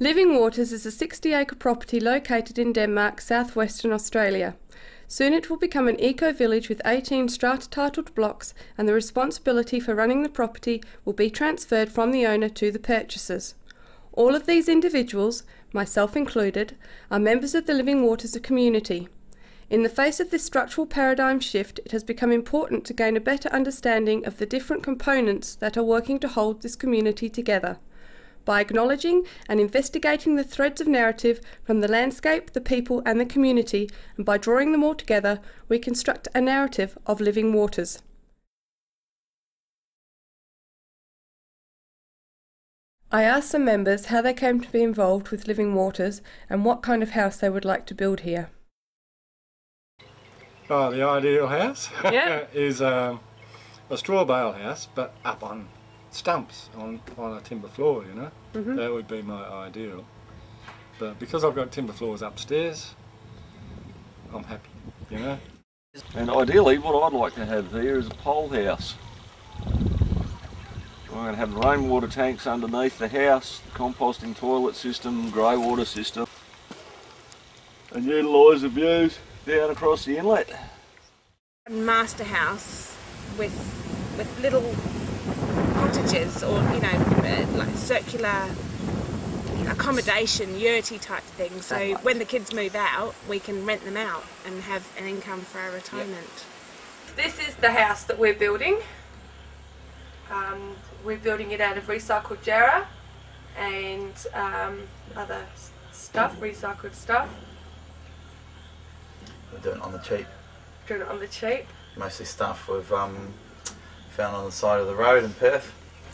Living Waters is a 60-acre property located in Denmark, southwestern Australia. Soon it will become an eco-village with 18 strata-titled blocks, and the responsibility for running the property will be transferred from the owner to the purchasers. All of these individuals, myself included, are members of the Living Waters community. In the face of this structural paradigm shift, it has become important to gain a better understanding of the different components that are working to hold this community together. By acknowledging and investigating the threads of narrative from the landscape, the people and the community, and by drawing them all together, we construct a narrative of Living Waters. I asked some members how they came to be involved with Living Waters and what kind of house they would like to build here. Oh, the ideal house Yeah. is a straw bale house, but up on stumps on a timber floor, you know. That would be my ideal. But because I've got timber floors upstairs, I'm happy, you know. And ideally what I'd like to have here is a pole house. I'm going to have rainwater tanks underneath the house, composting toilet system, grey water system, and utilise the views down across the inlet. A master house with little cottages, or like circular accommodation, yurty type things. So when the kids move out, we can rent them out and have an income for our retirement. This is the house that we're building. We're building it out of recycled jarrah and other stuff, recycled stuff. We're doing it on the cheap. Doing it on the cheap. Mostly stuff we've found on the side of the road in Perth,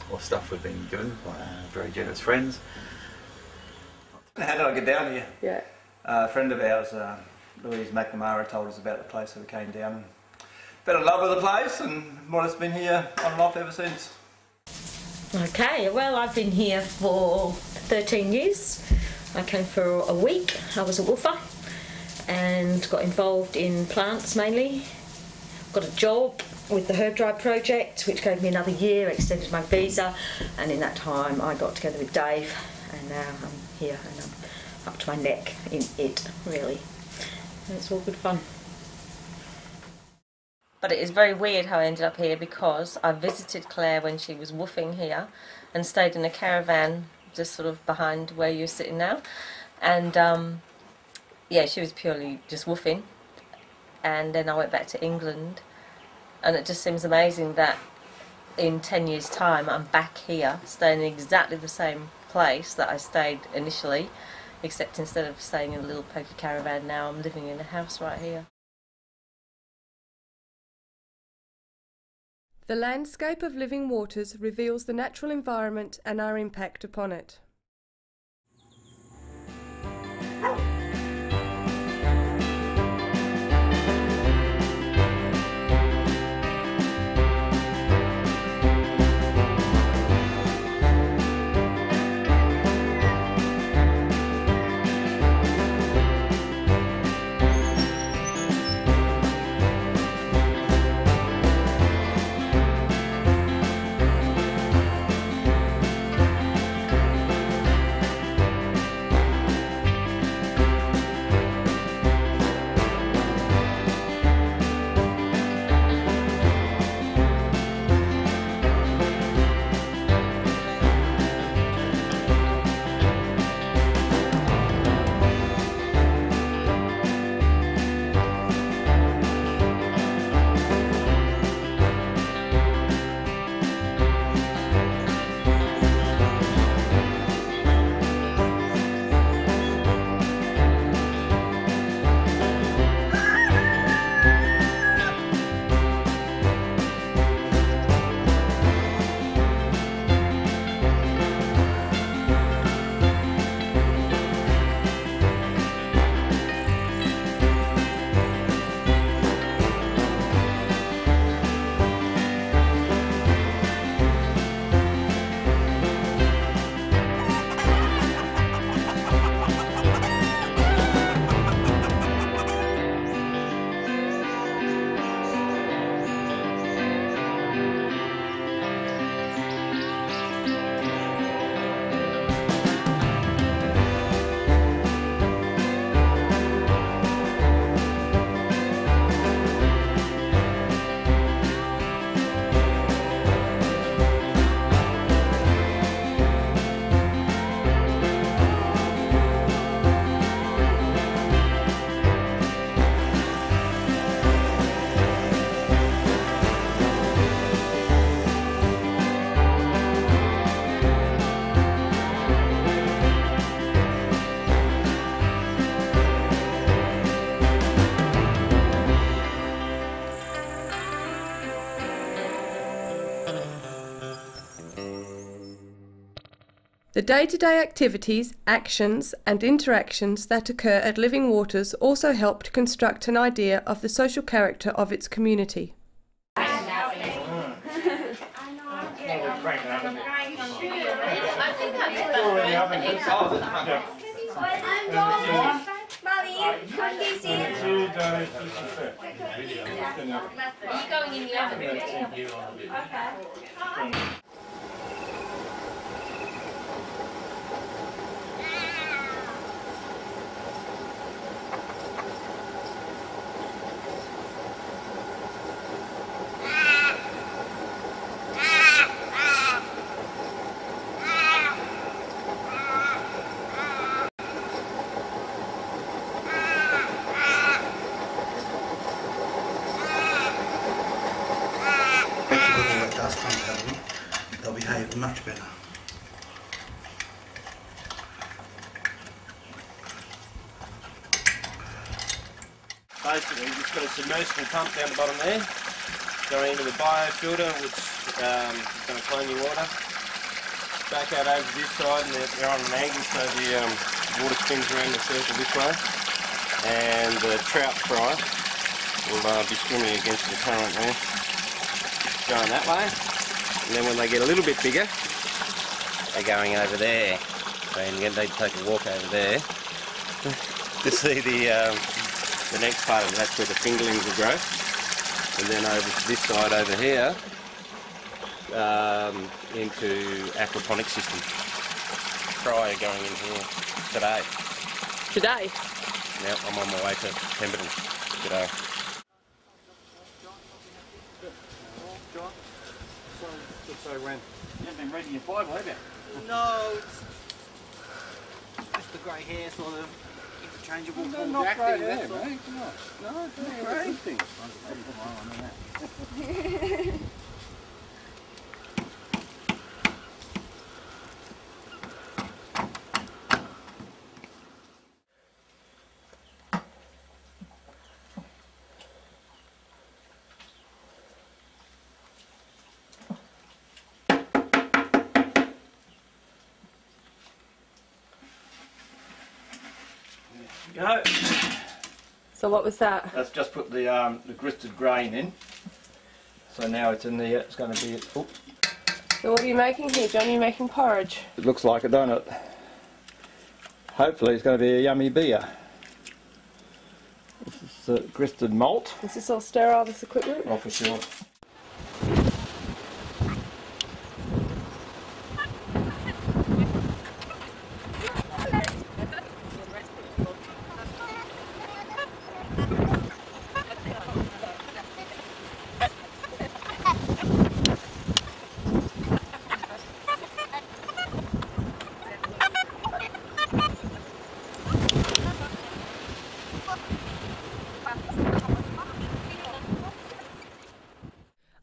or stuff we've been given by very generous friends. How did I get down here? Yeah. A friend of ours, Louise McNamara, told us about the place, so we came down and fell in love with the place, and more or less been here on and off ever since. Okay, well, I've been here for 13 years. I came for a week. I was a woofer and got involved in plants mainly. Got a job with the Herb Drive project, which gave me another year, extended my visa, and in that time I got together with Dave, and now I'm here and I'm up to my neck in it, really. And it's all good fun. But it is very weird how I ended up here, because I visited Claire when she was woofing here and stayed in a caravan just sort of behind where you're sitting now, and yeah, she was purely just woofing, and then I went back to England, and it just seems amazing that in 10 years time I'm back here staying in exactly the same place that I stayed initially, except instead of staying in a little pokey caravan now I'm living in a house right here. The landscape of Living Waters reveals the natural environment and our impact upon it. The day-to-day activities, actions and interactions that occur at Living Waters also help to construct an idea of the social character of its community. They'll behave much better. Basically, we've just got a submersible pump down the bottom there, going into the biofilter, which is going to clean your water. Back out over this side, and they're on an angle, so the water spins around the circle this way. And the trout fry will be swimming against the current there, going that way. And then when they get a little bit bigger, they're going over there. So you need to take a walk over there to see the next part of it. That's where the fingerlings will grow. And then over to this side over here, into aquaponic system. Fry going in here today. Today? Yep, I'm on my way to Pemberton today. So when? You haven't been reading your Bible, have you? No, it's just the grey hair sort of interchangeable. No, not grey hair, mate. No, grey things. Go. So what was that? Let's just put the gristed grain in. So now it's in there. It's going to be. Oh. So what are you making here, John? You're making porridge. It looks like it, don't it? Hopefully, it's going to be a yummy beer. This is gristed malt. Is this all sterile, this equipment? Oh, for sure.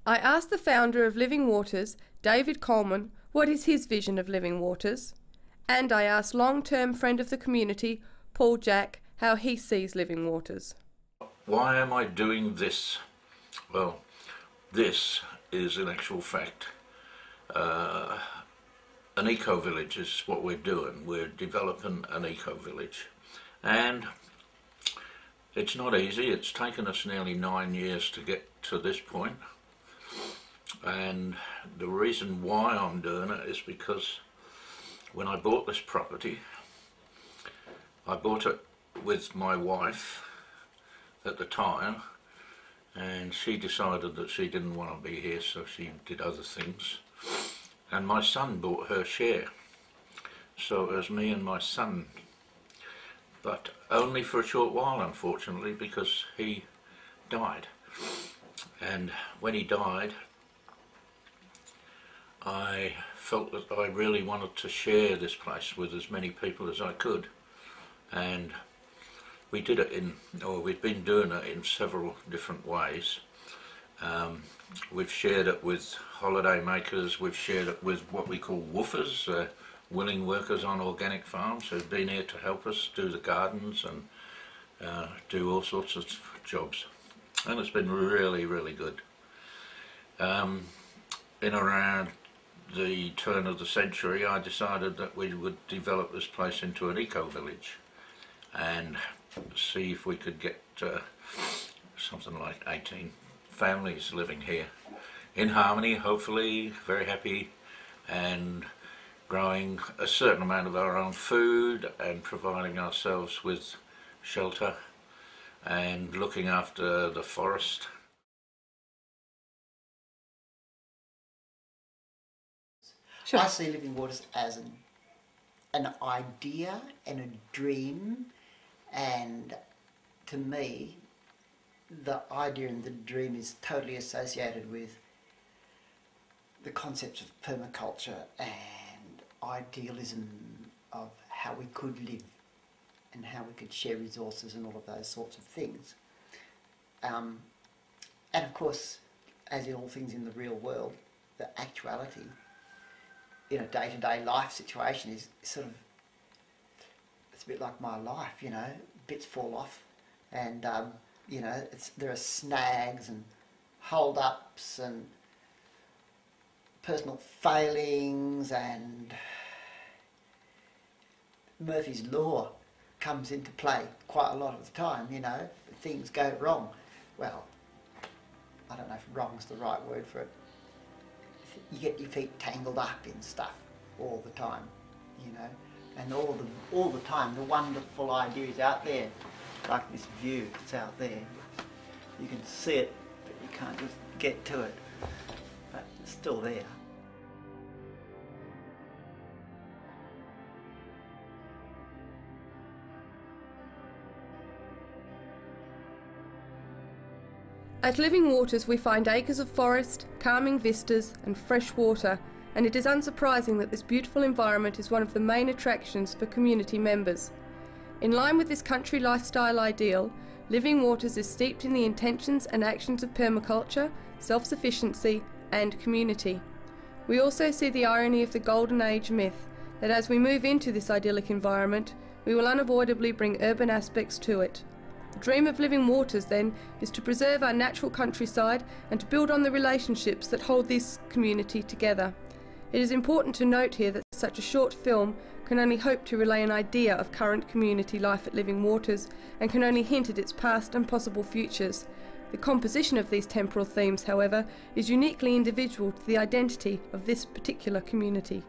I asked the founder of Living Waters, David Coleman, what is his vision of Living Waters, and I asked long-term friend of the community, Paul Jack, how he sees Living Waters. Why am I doing this? Well, this is in actual fact an eco-village is what we're doing. We're developing an eco-village, and it's not easy. It's taken us nearly 9 years to get to this point. And the reason why I'm doing it is because when I bought this property, I bought it with my wife at the time, and she decided that she didn't want to be here, so she did other things. And my son bought her share, so it was me and my son, but only for a short while, unfortunately, because he died. And when he died, I felt that I really wanted to share this place with as many people as I could, and we did it we've been doing it in several different ways. We've shared it with holiday makers, we've shared it with what we call woofers, willing workers on organic farms who've been here to help us do the gardens and do all sorts of jobs, and it's been really, really good. In around the turn of the century, I decided that we would develop this place into an eco-village and see if we could get something like 18 families living here in harmony, hopefully, very happy, and growing a certain amount of our own food and providing ourselves with shelter and looking after the forest. Sure. I see Living Waters as an idea and a dream, and to me the idea and the dream is totally associated with the concepts of permaculture and idealism of how we could live and how we could share resources and all of those sorts of things. And of course, as in all things in the real world, the actuality in a day-to-day life situation is sort of, it's a bit like my life, you know, bits fall off and you know, there are snags and hold-ups and personal failings, and Murphy's Law comes into play quite a lot of the time, you know. Things go wrong. Well, I don't know if wrong's the right word for it. You get your feet tangled up in stuff all the time, you know, and all the time the wonderful idea is out there, like this view that's out there. You can see it, but you can't just get to it, but it's still there. At Living Waters we find acres of forest, calming vistas and fresh water, and it is unsurprising that this beautiful environment is one of the main attractions for community members. In line with this country lifestyle ideal, Living Waters is steeped in the intentions and actions of permaculture, self-sufficiency and community. We also see the irony of the Golden Age myth, that as we move into this idyllic environment, we will unavoidably bring urban aspects to it. The dream of Living Waters, then, is to preserve our natural countryside and to build on the relationships that hold this community together. It is important to note here that such a short film can only hope to relay an idea of current community life at Living Waters and can only hint at its past and possible futures. The composition of these temporal themes, however, is uniquely individual to the identity of this particular community.